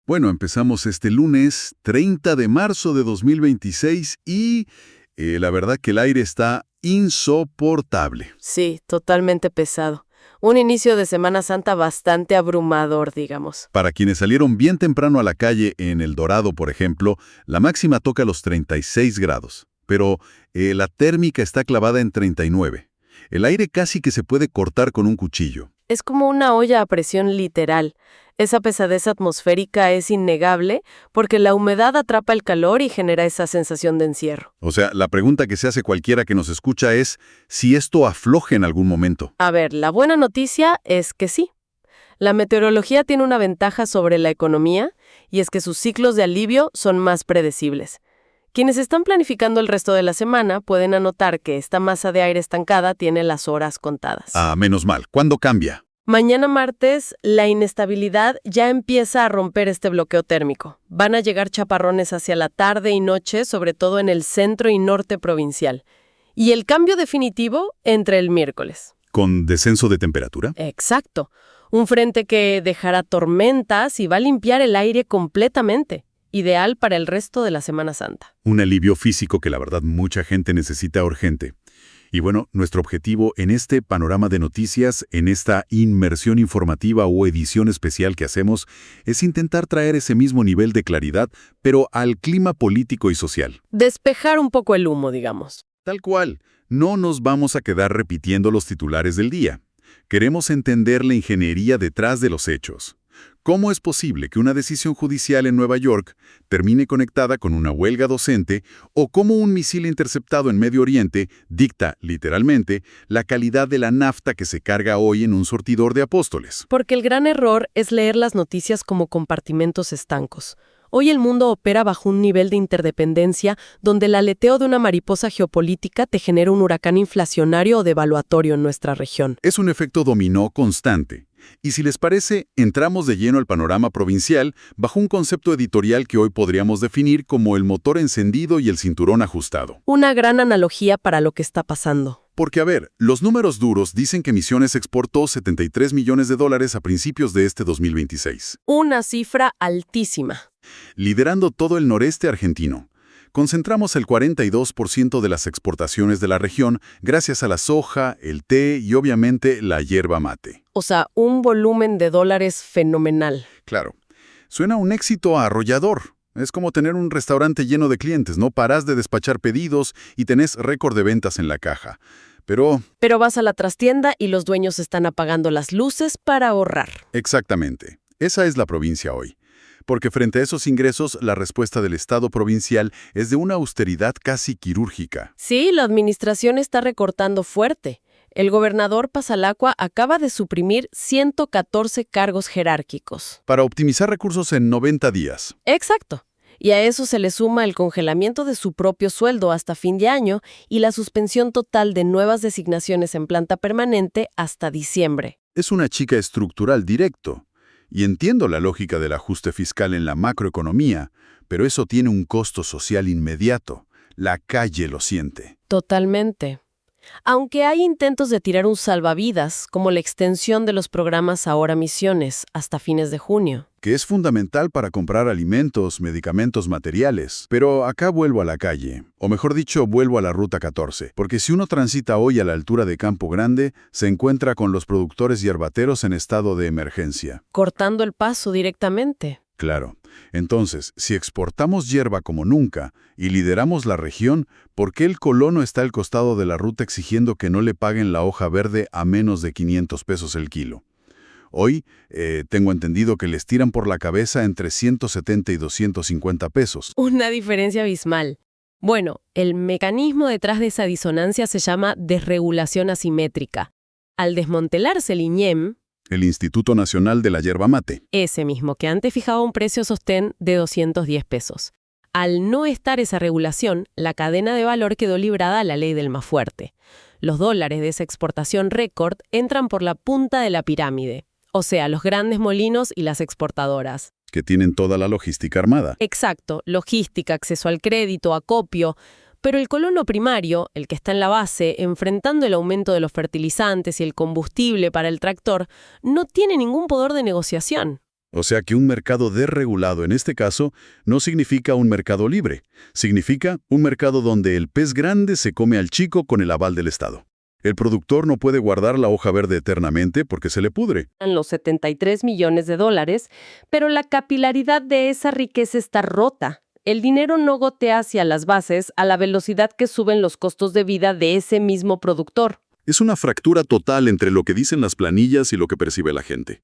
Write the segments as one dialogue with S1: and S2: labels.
S1: Bueno, empezamos este lunes 30 de marzo de 2026 y la verdad que el aire está insoportable.
S2: Sí, totalmente pesado. Un inicio de Semana Santa bastante abrumador, digamos.
S1: Para quienes salieron bien temprano a la calle en El Dorado, por ejemplo, la máxima toca los 36 grados, pero la térmica está clavada en 39. El aire casi que se puede cortar con un cuchillo.
S2: Es como una olla a presión literal. Esa pesadez atmosférica es innegable porque la humedad atrapa el calor y genera esa sensación de encierro.
S1: O sea, la pregunta que se hace cualquiera que nos escucha es si esto afloje en algún momento.
S2: A ver, la buena noticia es que sí. La meteorología tiene una ventaja sobre la economía y es que sus ciclos de alivio son más predecibles. Quienes están planificando el resto de la semana pueden anotar que esta masa de aire estancada tiene las horas contadas.
S1: Ah, menos mal. ¿Cuándo cambia?
S2: Mañana martes, la inestabilidad ya empieza a romper este bloqueo térmico. Van a llegar chaparrones hacia la tarde y noche, sobre todo en el centro y norte provincial. Y el cambio definitivo entre el miércoles.
S1: ¿Con descenso de temperatura?
S2: Exacto. Un frente que dejará tormentas y va a limpiar el aire completamente. Ideal para el resto de la Semana Santa.
S1: Un alivio físico que la verdad mucha gente necesita urgente. Y bueno, nuestro objetivo en este panorama de noticias, en esta inmersión informativa o edición especial que hacemos, es intentar traer ese mismo nivel de claridad, pero al clima político y social.
S2: Despejar un poco el humo, digamos.
S1: Tal cual, no nos vamos a quedar repitiendo los titulares del día. Queremos entender la ingeniería detrás de los hechos. ¿Cómo es posible que una decisión judicial en Nueva York termine conectada con una huelga docente o cómo un misil interceptado en Medio Oriente dicta, literalmente, la calidad de la nafta que se carga hoy en un surtidor de Apóstoles?
S2: Porque el gran error es leer las noticias como compartimentos estancos. Hoy el mundo opera bajo un nivel de interdependencia donde el aleteo de una mariposa geopolítica te genera un huracán inflacionario o devaluatorio en nuestra región.
S1: Es un efecto dominó constante. Y si les parece, entramos de lleno al panorama provincial bajo un concepto editorial que hoy podríamos definir como el motor encendido y el cinturón ajustado.
S2: Una gran analogía para lo que está pasando.
S1: Porque, a ver, los números duros dicen que Misiones exportó $73 millones a principios de este 2026.
S2: Una cifra altísima.
S1: Liderando todo el noreste argentino. Concentramos el 42% de las exportaciones de la región gracias a la soja, el té y obviamente la yerba mate.
S2: O sea, un volumen de dólares fenomenal.
S1: Claro. Suena un éxito arrollador. Es como tener un restaurante lleno de clientes, no parás de despachar pedidos y tenés récord de ventas en la caja. Pero
S2: vas a la trastienda y los dueños están apagando las luces para ahorrar.
S1: exactamente. Esa es la provincia hoy. Porque frente a esos ingresos, la respuesta del Estado provincial es de una austeridad casi quirúrgica.
S2: Sí, la administración está recortando fuerte. El gobernador Pasalacqua acaba de suprimir 114 cargos jerárquicos.
S1: Para optimizar recursos en 90 días.
S2: Exacto. Y a eso se le suma el congelamiento de su propio sueldo hasta fin de año y la suspensión total de nuevas designaciones en planta permanente hasta diciembre.
S1: Es una chica estructural directo. Y entiendo la lógica del ajuste fiscal en la macroeconomía, pero eso tiene un costo social inmediato. La calle lo siente.
S2: Totalmente. Aunque hay intentos de tirar un salvavidas, como la extensión de los programas Ahora Misiones hasta fines de junio.
S1: Que es fundamental para comprar alimentos, medicamentos, materiales. Pero acá vuelvo a la calle, o mejor dicho, vuelvo a la Ruta 14, porque si uno transita hoy a la altura de Campo Grande, se encuentra con los productores yerbateros en estado de emergencia.
S2: Cortando el paso directamente.
S1: Claro. Entonces, si exportamos hierba como nunca y lideramos la región, ¿por qué el colono está al costado de la ruta exigiendo que no le paguen la hoja verde a menos de 500 pesos el kilo? Hoy, tengo entendido que les tiran por la cabeza entre 170 y 250 pesos.
S2: Una diferencia abismal. Bueno, el mecanismo detrás de esa disonancia se llama desregulación asimétrica. Al desmantelarse el INEM,
S1: El Instituto Nacional de la Yerba Mate.
S2: ese mismo que antes fijaba un precio sostén de 210 pesos. Al no estar esa regulación, la cadena de valor quedó librada a la ley del más fuerte. Los dólares de esa exportación récord entran por la punta de la pirámide, o sea, los grandes molinos y las exportadoras.
S1: Que tienen toda la logística armada.
S2: Exacto, logística, acceso al crédito, acopio. Pero el colono primario, el que está en la base, enfrentando el aumento de los fertilizantes y el combustible para el tractor, no tiene ningún poder de negociación.
S1: O sea que un mercado desregulado en este caso no significa un mercado libre, significa un mercado donde el pez grande se come al chico con el aval del Estado. El productor no puede guardar la hoja verde eternamente porque se le pudre.
S2: Los 73 millones de dólares, pero la capilaridad de esa riqueza está rota. El dinero no gotea hacia las bases a la velocidad que suben los costos de vida de ese mismo productor.
S1: Es una fractura total entre lo que dicen las planillas y lo que percibe la gente.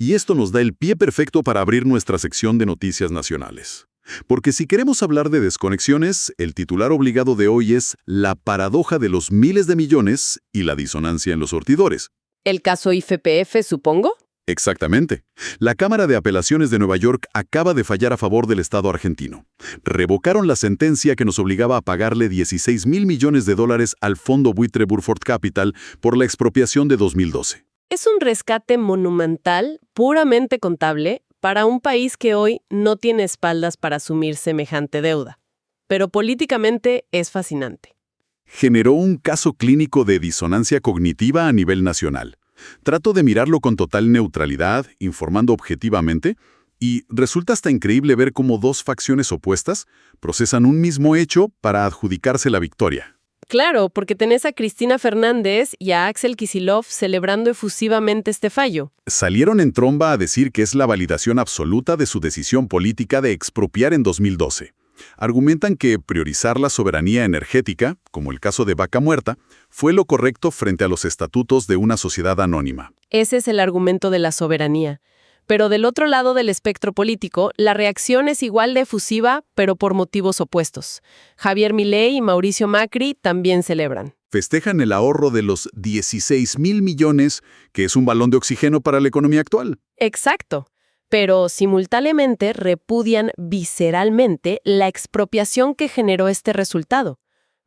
S1: Y esto nos da el pie perfecto para abrir nuestra sección de noticias nacionales. Porque si queremos hablar de desconexiones, el titular obligado de hoy es la paradoja de los miles de millones y la disonancia en los surtidores.
S2: ¿El caso IFPF, supongo?
S1: Exactamente. La Cámara de Apelaciones de Nueva York acaba de fallar a favor del Estado argentino. Revocaron la sentencia que nos obligaba a pagarle 16.000 millones de dólares al fondo buitre Burford Capital por la expropiación de 2012.
S2: Es un rescate monumental, puramente contable, para un país que hoy no tiene espaldas para asumir semejante deuda. Pero políticamente es fascinante.
S1: Generó un caso clínico de disonancia cognitiva a nivel nacional. Trato de mirarlo con total neutralidad, informando objetivamente, y resulta hasta increíble ver cómo dos facciones opuestas procesan un mismo hecho para adjudicarse la victoria.
S2: Claro, porque tenés a Cristina Fernández y a Axel Kicillof celebrando efusivamente este fallo.
S1: Salieron en tromba a decir que es la validación absoluta de su decisión política de expropiar en 2012. Argumentan que priorizar la soberanía energética, como el caso de Vaca Muerta, fue lo correcto frente a los estatutos de una sociedad anónima.
S2: Ese es el argumento de la soberanía. Pero del otro lado del espectro político, la reacción es igual de efusiva, pero por motivos opuestos. Javier Milei y Mauricio Macri también celebran.
S1: Festejan el ahorro de los 16.000 millones, que es un balón de oxígeno para la economía actual.
S2: Exacto. Pero simultáneamente repudian visceralmente la expropiación que generó este resultado.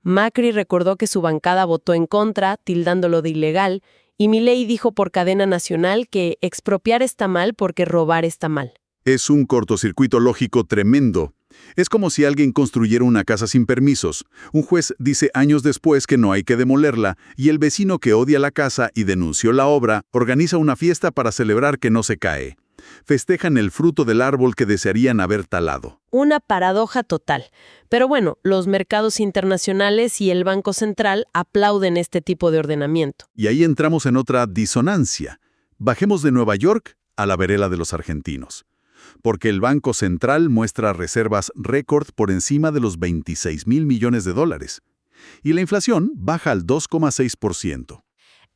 S2: Macri recordó que su bancada votó en contra, tildándolo de ilegal, y Milei dijo por cadena nacional que expropiar está mal porque robar está mal.
S1: Es un cortocircuito lógico tremendo. Es como si alguien construyera una casa sin permisos. Un juez dice años después que no hay que demolerla, y el vecino que odia la casa y denunció la obra organiza una fiesta para celebrar que no se cae. Festejan el fruto del árbol que desearían haber talado.
S2: Una paradoja total. Pero bueno, los mercados internacionales y el Banco Central aplauden este tipo de ordenamiento.
S1: Y ahí entramos en otra disonancia. Bajemos de Nueva York a la vereda de los argentinos. Porque el Banco Central muestra reservas récord por encima de los 26.000 millones de dólares. Y la inflación baja al 2,6%.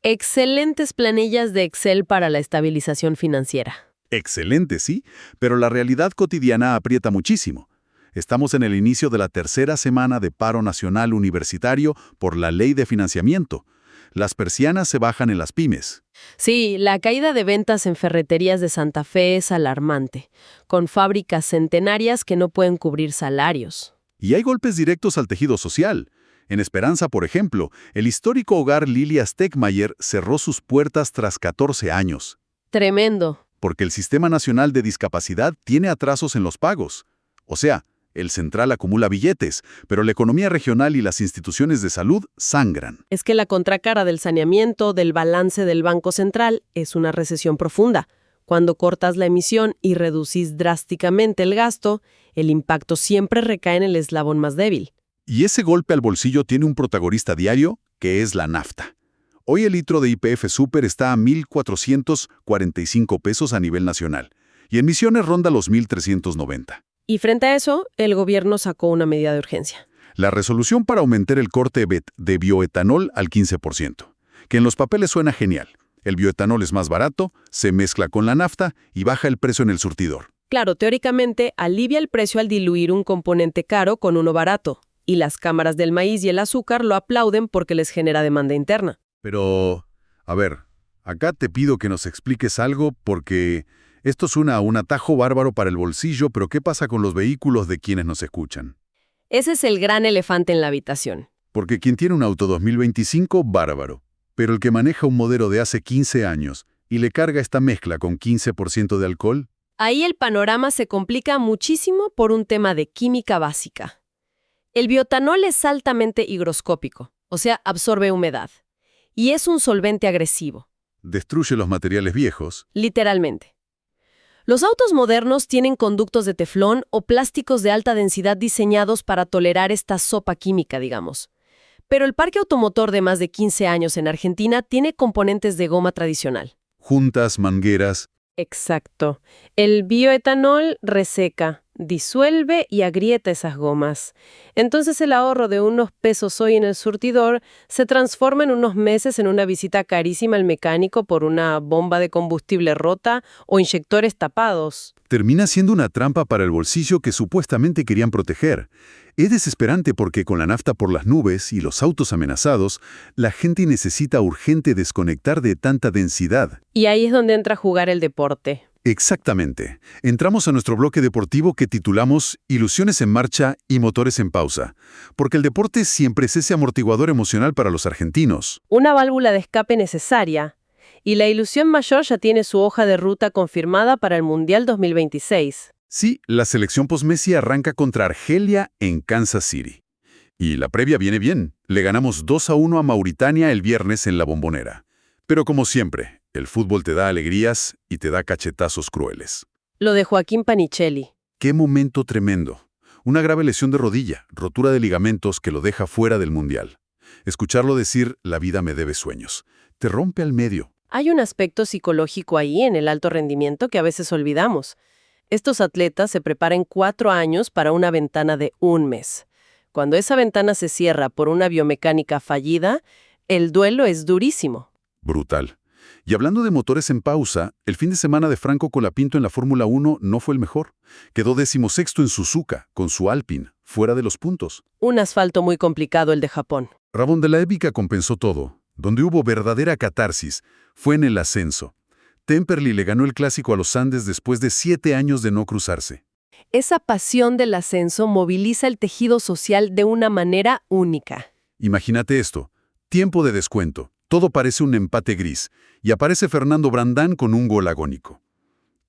S2: Excelentes planillas de Excel para la estabilización financiera.
S1: Excelente, sí, pero la realidad cotidiana aprieta muchísimo. Estamos en el inicio de la tercera semana de paro nacional universitario por la ley de financiamiento. Las persianas se bajan en las pymes.
S2: Sí, la caída de ventas en ferreterías de Santa Fe es alarmante, con fábricas centenarias que no pueden cubrir salarios.
S1: Y hay golpes directos al tejido social. En Esperanza, por ejemplo, el histórico hogar Lilia Steckmayer cerró sus puertas tras 14 años.
S2: Tremendo.
S1: Porque el Sistema Nacional de Discapacidad tiene atrasos en los pagos. O sea, el central acumula billetes, pero la economía regional y las instituciones de salud sangran.
S2: Es que la contracara del saneamiento del balance del Banco Central es una recesión profunda. Cuando cortas la emisión y reducís drásticamente el gasto, el impacto siempre recae en el eslabón más débil.
S1: Y ese golpe al bolsillo tiene un protagonista diario, que es la nafta. Hoy el litro de YPF Super está a 1.445 pesos a nivel nacional, y en Misiones ronda los 1.390.
S2: Y frente a eso, el gobierno sacó una medida de urgencia.
S1: La resolución para aumentar el corte de bioetanol al 15%, que en los papeles suena genial. El bioetanol es más barato, se mezcla con la nafta y baja el precio en el surtidor.
S2: Claro, teóricamente alivia el precio al diluir un componente caro con uno barato, y las cámaras del maíz y el azúcar lo aplauden porque les genera demanda interna.
S1: Pero, a ver, acá te pido que nos expliques algo porque esto suena a un atajo bárbaro para el bolsillo, pero ¿qué pasa con los vehículos de quienes nos escuchan?
S2: Ese es el gran elefante en la habitación.
S1: Porque quien tiene un auto 2025, bárbaro. Pero el que maneja un modelo de hace 15 años y le carga esta mezcla con 15% de alcohol.
S2: Ahí el panorama se complica muchísimo por un tema de química básica. El bioetanol es altamente higroscópico, o sea, absorbe humedad. Y es un solvente agresivo.
S1: Destruye los materiales viejos.
S2: Literalmente. Los autos modernos tienen conductos de teflón o plásticos de alta densidad diseñados para tolerar esta sopa química, digamos. Pero el parque automotor de más de 15 años en Argentina tiene componentes de goma tradicional.
S1: Juntas, mangueras.
S2: Exacto. El bioetanol reseca, disuelve y agrieta esas gomas. Entonces el ahorro de unos pesos hoy en el surtidor se transforma en unos meses en una visita carísima al mecánico por una bomba de combustible rota o inyectores tapados.
S1: Termina siendo una trampa para el bolsillo que supuestamente querían proteger. Es desesperante porque con la nafta por las nubes y los autos amenazados, la gente necesita urgente desconectar de tanta densidad.
S2: Y ahí es donde entra a jugar el deporte.
S1: Exactamente. Entramos a nuestro bloque deportivo que titulamos Ilusiones en marcha y motores en pausa, porque el deporte siempre es ese amortiguador emocional para los argentinos.
S2: Una válvula de escape necesaria. Y la ilusión mayor ya tiene su hoja de ruta confirmada para el Mundial 2026.
S1: Sí, la selección post-Messi arranca contra Argelia en Kansas City. Y la previa viene bien. Le ganamos 2-1 a Mauritania el viernes en la Bombonera. Pero como siempre, el fútbol te da alegrías y te da cachetazos crueles.
S2: Lo de Joaquín Panichelli.
S1: ¡Qué momento tremendo! Una grave lesión de rodilla, rotura de ligamentos que lo deja fuera del Mundial. Escucharlo decir, la vida me debe sueños. Te rompe al medio.
S2: Hay un aspecto psicológico ahí en el alto rendimiento que a veces olvidamos. Estos atletas se preparan 4 años para una ventana de 1 mes. Cuando esa ventana se cierra por una biomecánica fallida, el duelo es durísimo.
S1: Brutal. Y hablando de motores en pausa, el fin de semana de Franco Colapinto en la Fórmula 1 no fue el mejor. Quedó 16º en Suzuka, con su Alpine, fuera de los puntos.
S2: Un asfalto muy complicado el de Japón.
S1: Rabón de la Épica compensó todo. Donde hubo verdadera catarsis fue en el ascenso. Temperley le ganó el clásico a los Andes después de 7 años de no cruzarse.
S2: Esa pasión del ascenso moviliza el tejido social de una manera única.
S1: Imagínate esto. Tiempo de descuento. Todo parece un empate gris. Y aparece Fernando Brandán con un gol agónico.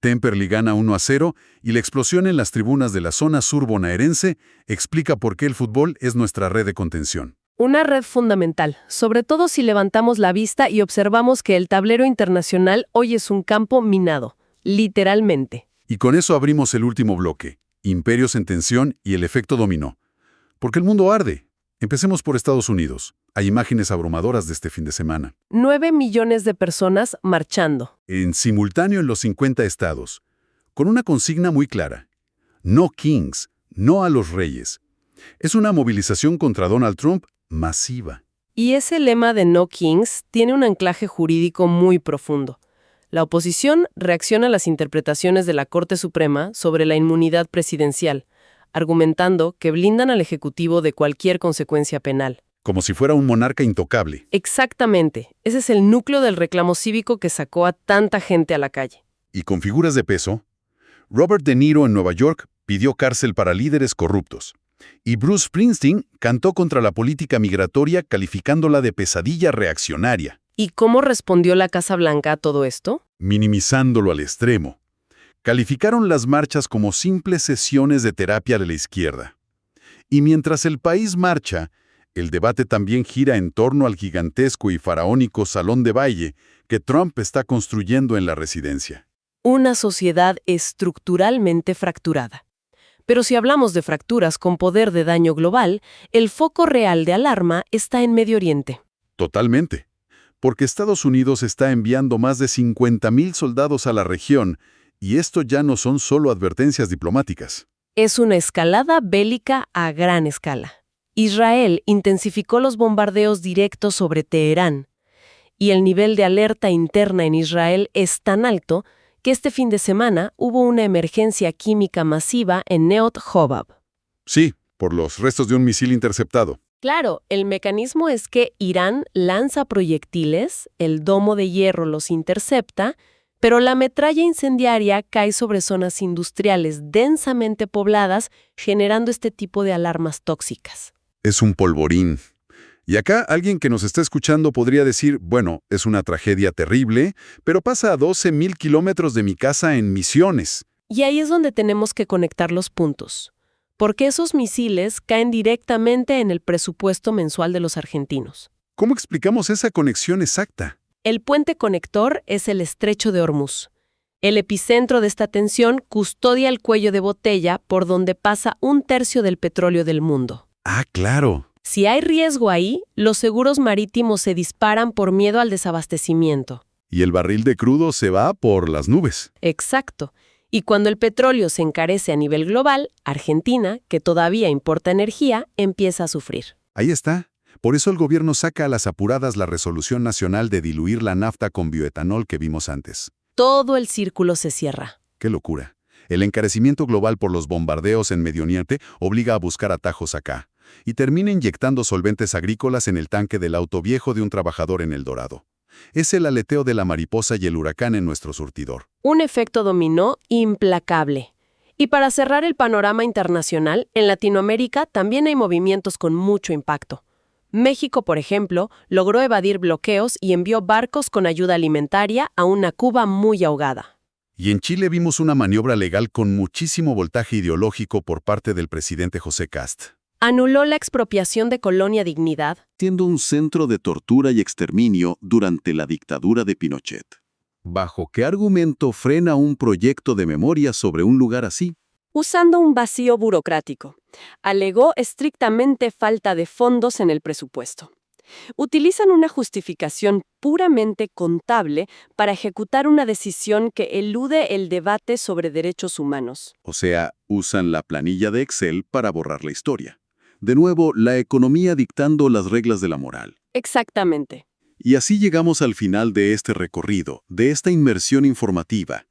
S1: Temperley gana 1-0 y la explosión en las tribunas de la zona sur bonaerense explica por qué el fútbol es nuestra red de contención.
S2: Una red fundamental, sobre todo si levantamos la vista y observamos que el tablero internacional hoy es un campo minado, literalmente.
S1: Y con eso abrimos el último bloque, imperios en tensión y el efecto dominó. Porque el mundo arde. Empecemos por Estados Unidos. Hay imágenes abrumadoras de este fin de semana.
S2: 9 millones de personas marchando.
S1: En simultáneo en los 50 estados, con una consigna muy clara. No Kings, no a los reyes. Es una movilización contra Donald Trump masiva.
S2: Y ese lema de No Kings tiene un anclaje jurídico muy profundo. La oposición reacciona a las interpretaciones de la Corte Suprema sobre la inmunidad presidencial, argumentando que blindan al Ejecutivo de cualquier consecuencia penal.
S1: Como si fuera un monarca intocable.
S2: Exactamente. Ese es el núcleo del reclamo cívico que sacó a tanta gente a la calle.
S1: Y con figuras de peso, Robert De Niro en Nueva York pidió cárcel para líderes corruptos. Y Bruce Springsteen cantó contra la política migratoria calificándola de pesadilla reaccionaria.
S2: ¿Y cómo respondió la Casa Blanca a todo esto?
S1: Minimizándolo al extremo. Calificaron las marchas como simples sesiones de terapia de la izquierda. Y mientras el país marcha, el debate también gira en torno al gigantesco y faraónico salón de baile que Trump está construyendo en la residencia.
S2: Una sociedad estructuralmente fracturada. Pero si hablamos de fracturas con poder de daño global, el foco real de alarma está en Medio Oriente.
S1: Totalmente. Porque Estados Unidos está enviando más de 50,000 soldados a la región, y esto ya no son solo advertencias diplomáticas.
S2: Es una escalada bélica a gran escala. Israel intensificó los bombardeos directos sobre Teherán, y el nivel de alerta interna en Israel es tan alto que este fin de semana hubo una emergencia química masiva en Neot Hobab.
S1: Sí, por los restos de un misil interceptado.
S2: Claro, el mecanismo es que Irán lanza proyectiles, el domo de hierro los intercepta, pero la metralla incendiaria cae sobre zonas industriales densamente pobladas, generando este tipo de alarmas tóxicas.
S1: Es un polvorín. Y acá alguien que nos está escuchando podría decir, bueno, es una tragedia terrible, pero pasa a 12,000 kilómetros de mi casa en Misiones.
S2: Y ahí es donde tenemos que conectar los puntos. Porque esos misiles caen directamente en el presupuesto mensual de los argentinos.
S1: ¿Cómo explicamos esa conexión exacta?
S2: El puente conector es el Estrecho de Hormuz. El epicentro de esta tensión custodia el cuello de botella por donde pasa un tercio del petróleo del mundo.
S1: Ah, claro.
S2: Si hay riesgo ahí, los seguros marítimos se disparan por miedo al desabastecimiento.
S1: Y el barril de crudo se va por las nubes.
S2: Exacto. Y cuando el petróleo se encarece a nivel global, Argentina, que todavía importa energía, empieza a sufrir.
S1: Ahí está. Por eso el gobierno saca a las apuradas la resolución nacional de diluir la nafta con bioetanol que vimos antes.
S2: Todo el círculo se cierra.
S1: ¡Qué locura! El encarecimiento global por los bombardeos en Medio Oriente obliga a buscar atajos acá, y termina inyectando solventes agrícolas en el tanque del auto viejo de un trabajador en El Dorado. Es el aleteo de la mariposa y el huracán en nuestro surtidor.
S2: Un efecto dominó implacable. Y para cerrar el panorama internacional, en Latinoamérica también hay movimientos con mucho impacto. México, por ejemplo, logró evadir bloqueos y envió barcos con ayuda alimentaria a una Cuba muy ahogada.
S1: Y en Chile vimos una maniobra legal con muchísimo voltaje ideológico por parte del presidente José Kast.
S2: Anuló la expropiación de Colonia Dignidad,
S3: siendo un centro de tortura y exterminio durante la dictadura de Pinochet. ¿Bajo qué argumento frena un proyecto de memoria sobre un lugar así?
S4: Usando un vacío burocrático. Alegó estrictamente falta de fondos en el presupuesto. Utilizan una justificación puramente contable para ejecutar una decisión que elude el debate sobre derechos humanos.
S3: O sea, usan la planilla de Excel para borrar la historia. De nuevo, la economía dictando las reglas de la moral.
S4: Exactamente.
S3: Y así llegamos al final de este recorrido, de esta inmersión informativa.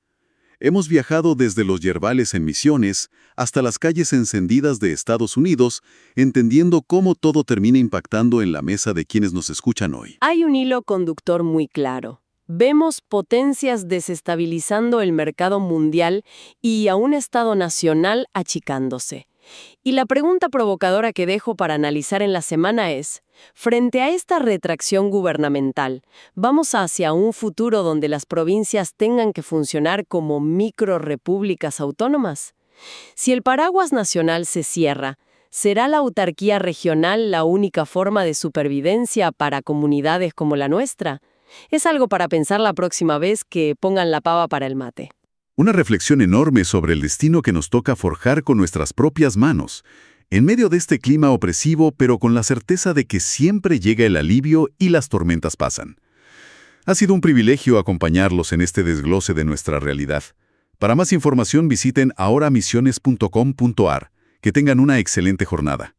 S3: Hemos viajado desde los yerbales en Misiones hasta las calles encendidas de Estados Unidos, entendiendo cómo todo termina impactando en la mesa de quienes nos escuchan hoy.
S4: Hay un hilo conductor muy claro. Vemos potencias desestabilizando el mercado mundial y a un Estado nacional achicándose. Y la pregunta provocadora que dejo para analizar en la semana es, frente a esta retracción gubernamental, ¿vamos hacia un futuro donde las provincias tengan que funcionar como microrepúblicas autónomas? Si el paraguas nacional se cierra, ¿será la autarquía regional la única forma de supervivencia para comunidades como la nuestra? Es algo para pensar la próxima vez que pongan la pava para el mate.
S1: Una reflexión enorme sobre el destino que nos toca forjar con nuestras propias manos, en medio de este clima opresivo, pero con la certeza de que siempre llega el alivio y las tormentas pasan. Ha sido un privilegio acompañarlos en este desglose de nuestra realidad. Para más información visiten ahoramisiones.com.ar. Que tengan una excelente jornada.